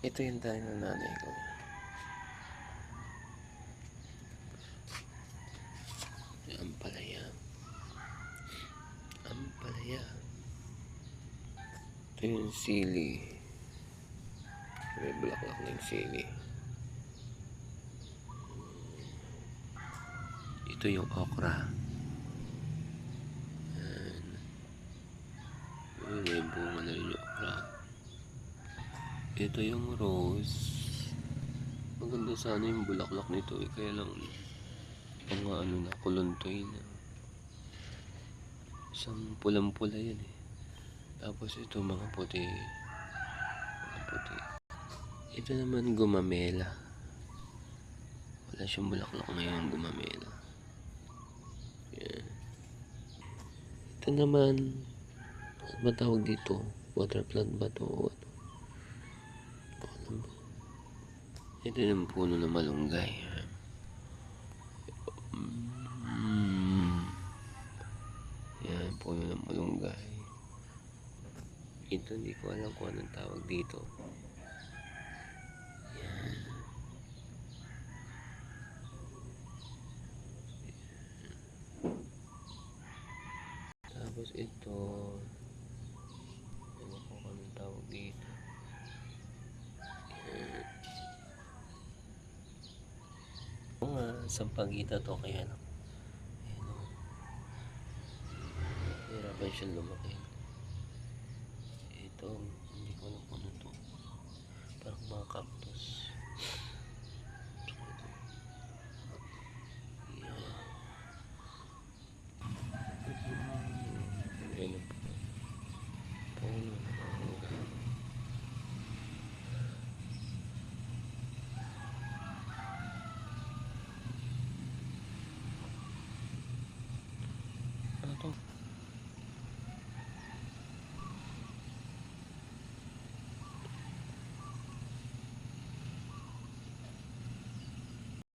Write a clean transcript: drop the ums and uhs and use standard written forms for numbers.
Ito yung tayo ng nanay ko. Ampalaya. Ampalaya. Ito yung sili. May bulaklak na yung sili. Ito yung okra. Ayan. May bunga na rin yung okra. Ito yung rose. Maganda sana yung bulaklak nito eh. Kaya lang pang ano na, kuluntoy na. Isang pulang-pula yan eh. Tapos ito mga puti. Mga puti. Ito naman gumamela. Wala siyang bulaklak ngayon, gumamela. Yan. Ito naman, ano ba tawag dito? Water plant ba ito? Ito yung puno ng malunggay. Yan, puno ng malunggay. Ito hindi ko alam kung anong tawag dito. Yan. Tapos ito, ano ko kung anong tawag dito. Yan. Mga sampagita to kaya lang. Ayan o. Hirapan siya lumaki. Ito, hindi ko alam kung ano to. Parang mga cactus. Yan. Ayan.